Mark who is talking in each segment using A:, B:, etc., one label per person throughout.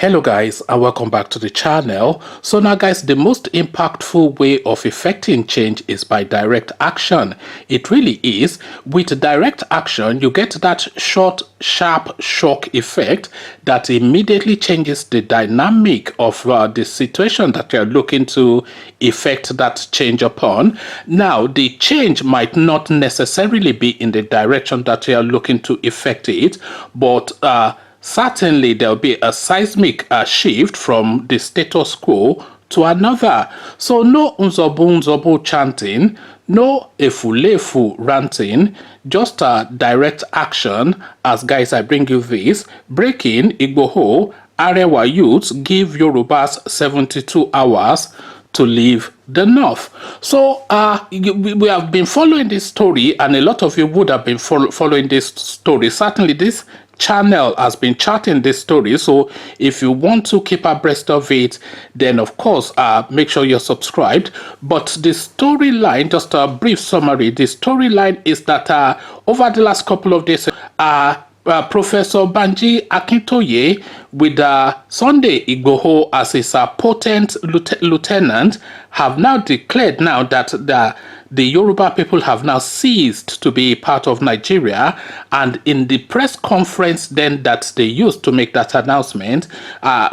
A: Hello guys, and welcome back to the channel. So now guys, the most impactful way of effecting change is by direct action. It really is. With direct action, you get that short, sharp shock effect that immediately changes the dynamic of the situation that you're looking to effect that change upon. Now, the change might not necessarily be in the direction that you're looking to effect it, but certainly there'll be a seismic shift from the status quo to another. So no unzobu chanting, no efulefu ranting, just a direct action. As guys, I bring you this. Breaking Igboho, Arewa youths give Yorubas 72 hours to leave the north. So we have been following this story, and a lot of you would have been following this story. Certainly this channel has been charting this story, so if you want to keep abreast of it, then of course make sure you're subscribed. But the storyline, just a brief summary, the storyline is that over the last couple of days, Professor Banji Akintoye with Sunday Igboho as his potent lieutenant have now declared now that the Yoruba people have now ceased to be part of Nigeria. And in the press conference then that they used to make that announcement,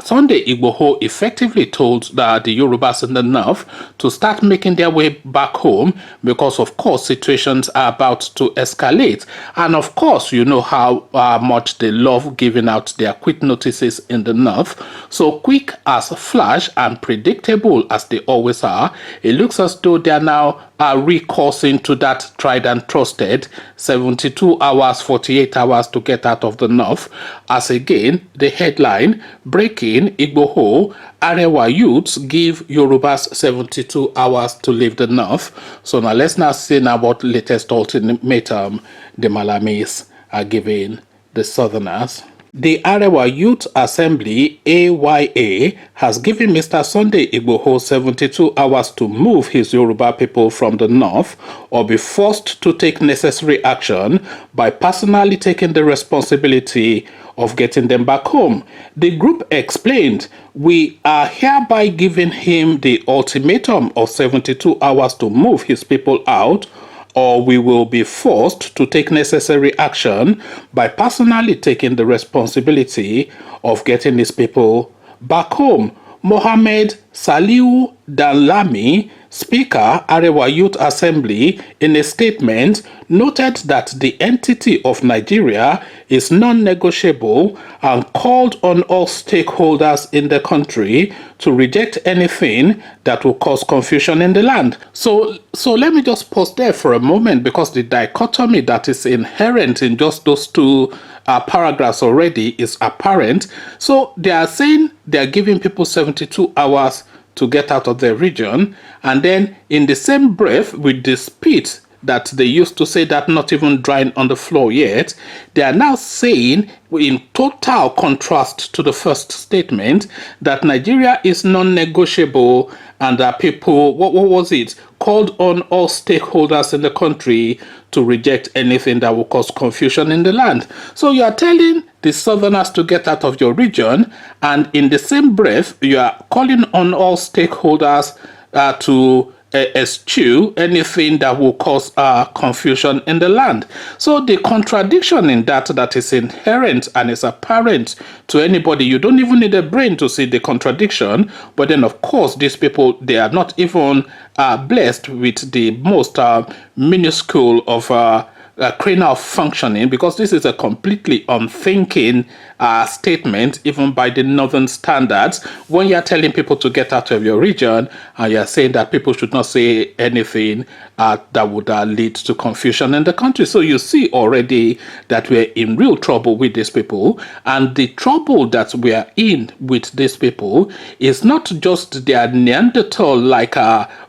A: Sunday Igboho effectively told the Yorubas in the north to start making their way back home, because of course situations are about to escalate. And of course, you know how much they love giving out their quit notices in the north. So quick as flash and predictable as they always are, it looks as though they are now recoursing to that tried and trusted 72 hours, 48 hours to get out of the north. As again, the headline, breaking Igboho, Arewa youths give Yorubas 72 hours to leave the north. So now let's now see now what latest ultimatum the Malamis are giving the Southerners. The Arewa Youth Assembly, AYA, has given Mr. Sunday Igboho 72 hours to move his Yoruba people from the north or be forced to take necessary action by personally taking the responsibility of getting them back home. The group explained, "We are hereby giving him the ultimatum of 72 hours to move his people out, or we will be forced to take necessary action by personally taking the responsibility of getting these people back home." Mohammed Saliu Dalami, Speaker, Arewa Youth Assembly, in a statement noted that the entity of Nigeria is non-negotiable and called on all stakeholders in the country to reject anything that will cause confusion in the land. So let me just pause there for a moment, because the dichotomy that is inherent in just those two paragraphs already is apparent. So they are saying they are giving people 72 hours to get out of their region, and then in the same breath, with the spit that they used to say that not even drying on the floor yet, they are now saying, in total contrast to the first statement, that Nigeria is non-negotiable and that people, what was it, called on all stakeholders in the country to reject anything that will cause confusion in the land. So you are telling the Southerners to get out of your region, and in the same breath, you are calling on all stakeholders to eschew anything that will cause confusion in the land. So the contradiction in that is inherent and is apparent to anybody. You don't even need a brain to see the contradiction. But then, of course, these people, they are not even blessed with the most minuscule of cranial functioning, because this is a completely unthinking statement, even by the northern standards, when you're telling people to get out of your region and you're saying that people should not say anything that would lead to confusion in the country. So you see already that we're in real trouble with these people, and the trouble that we are in with these people is not just their Neanderthal like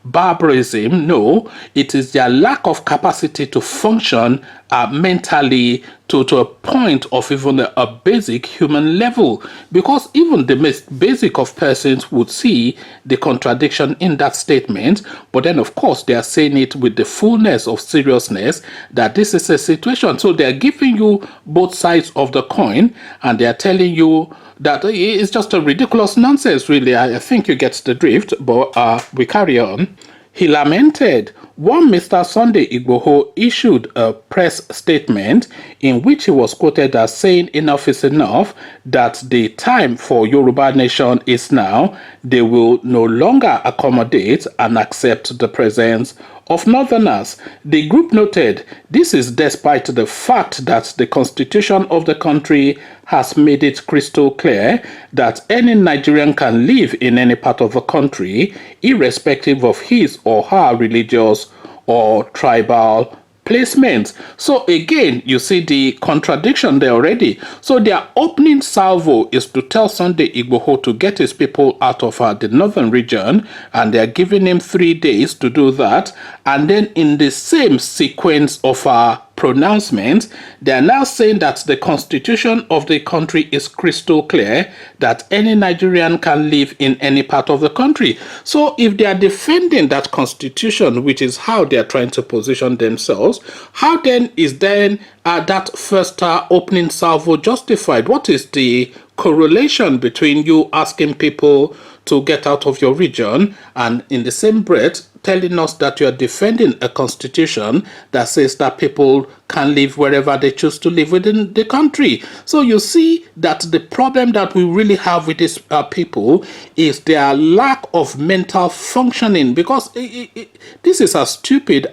A: barbarism. No, it is their lack of capacity to function situation mentally to a point of even a basic human level, because even the most basic of persons would see the contradiction in that statement. But then of course they are saying it with the fullness of seriousness that this is a situation. So they are giving you both sides of the coin, and they are telling you that it's just a ridiculous nonsense, really. I think you get the drift, but we carry on. He lamented. One Mr. Sunday Igboho issued a press statement in which he was quoted as saying enough is enough, that the time for Yoruba nation is now. They will no longer accommodate and accept the presence of Northerners. The group noted this is despite the fact that the constitution of the country has made it crystal clear that any Nigerian can live in any part of the country, irrespective of his or her religious or tribal placements. So again, you see the contradiction there already. So their opening salvo is to tell Sunday Igboho to get his people out of the northern region, and they're giving him 3 days to do that. And then in the same sequence of pronouncement, they are now saying that the constitution of the country is crystal clear, that any Nigerian can live in any part of the country. So if they are defending that constitution, which is how they are trying to position themselves, how then is that first opening salvo justified? What is the correlation between you asking people to get out of your region and in the same breath telling us that you are defending a constitution that says that people can live wherever they choose to live within the country? So you see that the problem that we really have with these people is their lack of mental functioning, because this is as stupid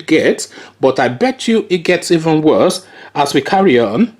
A: gets, but I bet you it gets even worse as we carry on.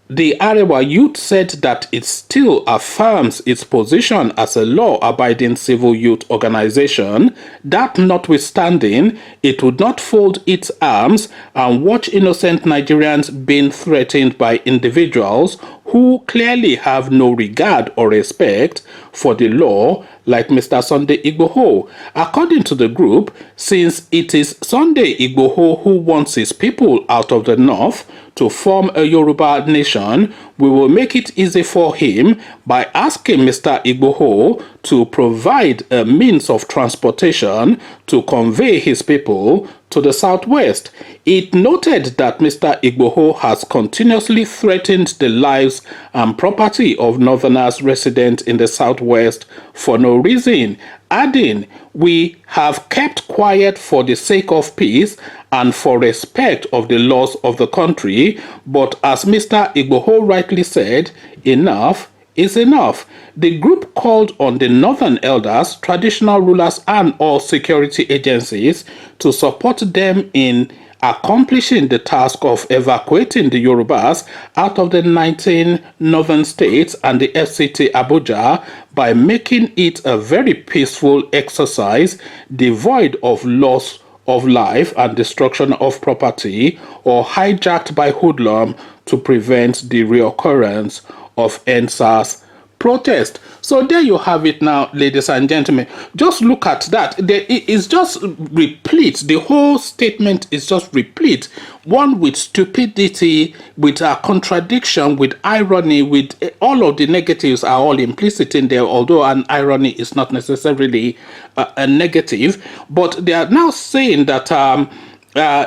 A: The Arewa youth said that it still affirms its position as a law-abiding civil youth organization, that notwithstanding, it would not fold its arms and watch innocent Nigerians being threatened by individuals who clearly have no regard or respect for the law, like Mr. Sunday Igboho. According to the group, since it is Sunday Igboho who wants his people out of the north to form a Yoruba nation, we will make it easy for him by asking Mr. Igboho to provide a means of transportation to convey his people to the southwest. It noted that Mr. Igboho has continuously threatened the lives and property of northerners resident in the southwest for no reason, adding, "We have kept quiet for the sake of peace and for respect of the laws of the country, but as Mr. Igboho rightly said, enough is enough." The group called on the northern elders, traditional rulers, and all security agencies to support them in accomplishing the task of evacuating the Yorubas out of the 19 northern states and the FCT Abuja by making it a very peaceful exercise devoid of loss of life and destruction of property, or hijacked by hoodlum to prevent the reoccurrence of NSAS protest. So there you have it now, ladies and gentlemen. Just look at that. It is just replete. The whole statement is just replete. One with stupidity, with a contradiction, with irony, with all of the negatives are all implicit in there, although an irony is not necessarily a negative. But they are now saying that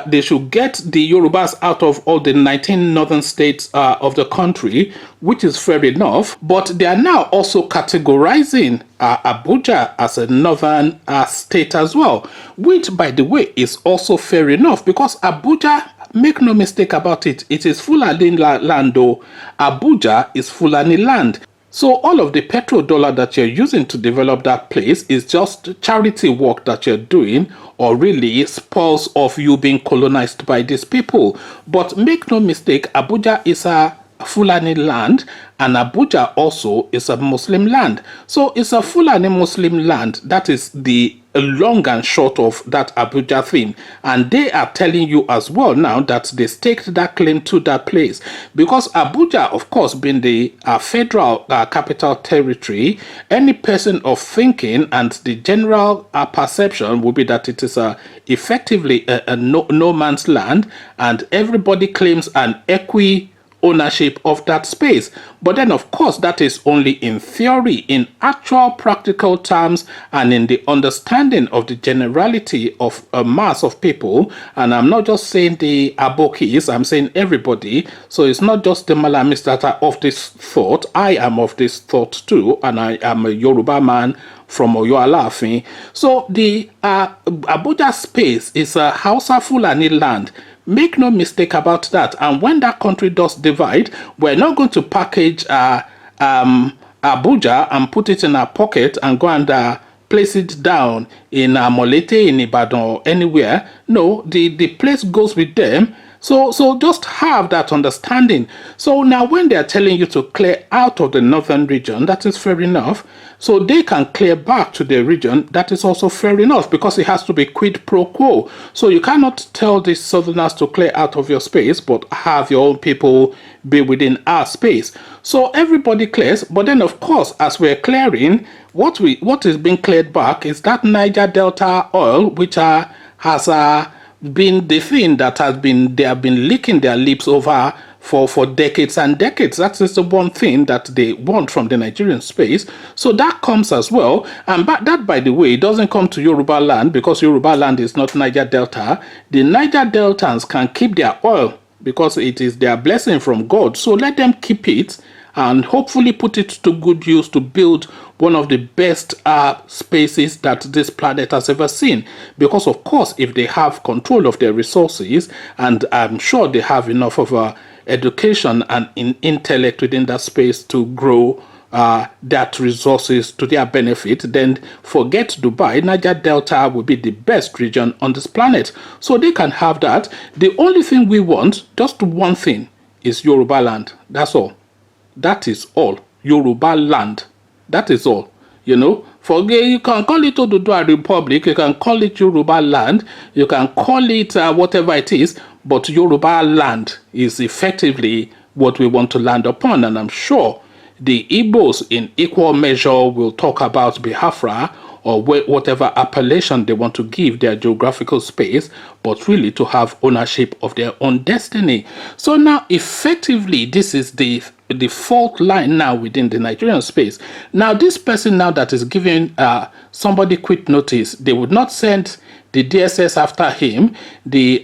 A: they should get the Yorubas out of all the 19 northern states of the country, which is fair enough. But they are now also categorizing Abuja as a northern state as well, which, by the way, is also fair enough, because Abuja, make no mistake about it, it is Fulani land, though. Abuja is Fulani land. So all of the petrodollar that you're using to develop that place is just charity work that you're doing, or really spoils of you being colonized by these people. But make no mistake, Abuja is a Fulani land, and Abuja also is a Muslim land. So it's a Fulani Muslim land. That is the long and short of that Abuja thing. And they are telling you as well now that they staked that claim to that place. Because Abuja, of course, being the federal capital territory, any person of thinking and the general perception will be that it is effectively a no man's land, and everybody claims an ownership of that space. But then, of course, that is only in theory. In actual practical terms and in the understanding of the generality of a mass of people, and I'm not just saying the Abokis, I'm saying everybody. So it's not just the Malamis that are of this thought. I am of this thought too, and I am a Yoruba man from Oyo Alaafin. So the Abuja space is a Hausa Fulani land. Make no mistake about that. And when that country does divide, we're not going to package Abuja and put it in our pocket and go and place it down in Molete, in Ibadan, or anywhere. No, the place goes with them. So just have that understanding. So now when they are telling you to clear out of the northern region, that is fair enough. So they can clear back to the region, that is also fair enough, because it has to be quid pro quo. So you cannot tell the southerners to clear out of your space, but have your own people be within our space. So everybody clears, but then of course, as we're clearing, what is being cleared back is that Niger Delta oil, which has been the thing that they have been licking their lips over for decades and decades. That is the one thing that they want from the Nigerian space. So that comes as well. And that, by the way, doesn't come to Yoruba land, because Yoruba land is not Niger Delta. The Niger Deltans can keep their oil because it is their blessing from God. So let them keep it and hopefully put it to good use to build one of the best spaces that this planet has ever seen. Because of course, if they have control of their resources, and I'm sure they have enough of education and intellect within that space to grow that resources to their benefit, then forget Dubai. Niger Delta will be the best region on this planet. So they can have that. The only thing we want, just one thing, is Yoruba land. That's all. That is all. Yoruba land. That is all. You know, forget, you can call it Oduduwa Republic, you can call it Yoruba land, you can call it whatever it is, but Yoruba land is effectively what we want to land upon. And I'm sure the Igbos in equal measure will talk about Biafra or whatever appellation they want to give their geographical space, but really to have ownership of their own destiny. So now effectively this is the fault line now within the Nigerian space. Now this person now that is giving somebody quit notice, they would not send the DSS after him. The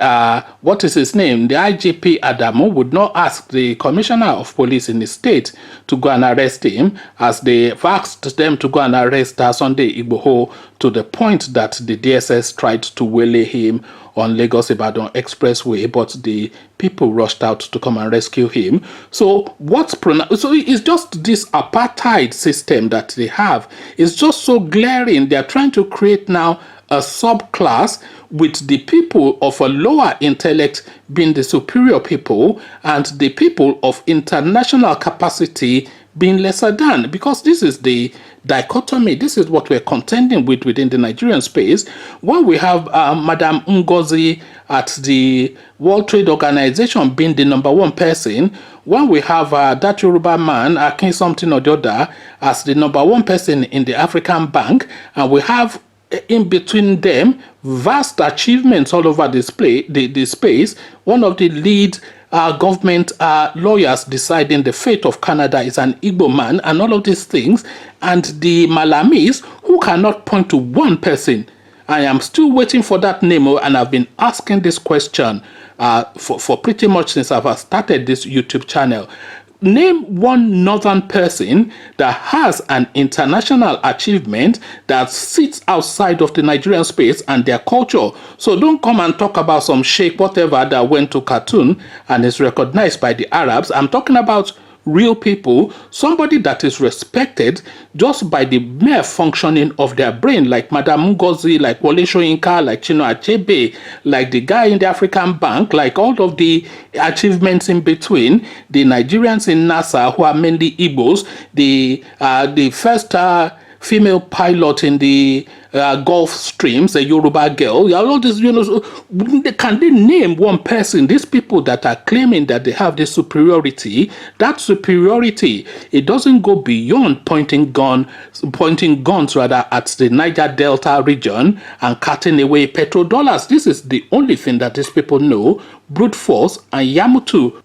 A: what is his name, the IGP Adamu would not ask the commissioner of police in the state to go and arrest him, as they've asked them to go and arrest Sunday Igboho, to the point that the DSS tried to waylay him on Lagos-Ibadan Expressway, but the people rushed out to come and rescue him. So so it's just this apartheid system that they have. It's just so glaring. They're trying to create now a subclass with the people of a lower intellect being the superior people and the people of international capacity being lesser than, because this is the dichotomy. This is what we're contending with within the Nigerian space. When we have Madam Ngozi at the World Trade Organization being the #1 person, when we have that Yoruba man, Akin something or the other, as the #1 person in the African Bank, and we have in between them vast achievements all over the space. One of the lead government lawyers deciding the fate of Canada is an Igbo man, and all of these things, and the Malamis who cannot point to one person. I am still waiting for that name, and I've been asking this question for pretty much since I've started this YouTube channel. Name one northern person that has an international achievement that sits outside of the Nigerian space and their culture. So don't come and talk about some sheikh whatever that went to Khartoum and is recognized by the Arabs. I'm talking about real people, somebody that is respected just by the mere functioning of their brain, like Madam Ngozi, like Wole Soyinka, like Chino Achebe, like the guy in the African Bank, like all of the achievements in between, the Nigerians in NASA who are mainly Igbos, the first female pilot in the Gulf streams, a Yoruba girl. All this, can they name one person? These people that are claiming that they have this superiority, that superiority, it doesn't go beyond pointing guns rather at the Niger Delta region and cutting away petrodollars. This is the only thing that these people know: brute force and Yamutu.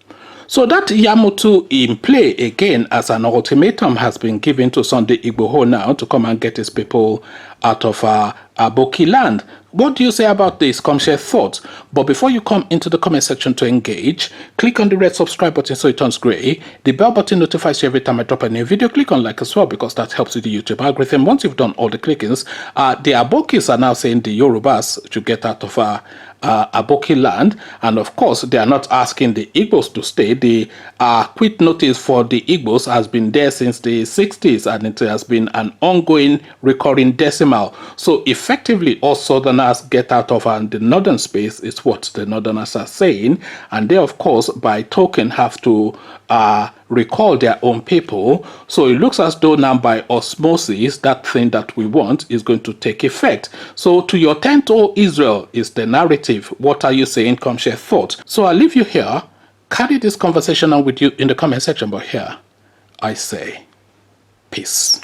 A: So that Yamutu in play again as an ultimatum has been given to Sunday Igboho now to come and get his people out of Aboki land. What do you say about this? Come share thoughts. But before you come into the comment section to engage, click on the red subscribe button so it turns gray. The bell button notifies you every time I drop a new video. Click on like as well because that helps with the YouTube algorithm. Once you've done all the clickings, the Abokis are now saying the Yorubas should get out of Aboki land, and of course they are not asking the Igbos to stay. The quit notice for the Igbos has been there since the 60s, and it has been an ongoing recurring decimal. So effectively all southerners get out of the northern space is what the northerners are saying, and they of course by token have to recall their own people. So it looks as though now by osmosis that thing that we want is going to take effect. So to your tent, O Israel, is the narrative. What are you saying? Come share thoughts. So I'll leave you here. Carry this conversation on with you in the comment section, but here I say peace.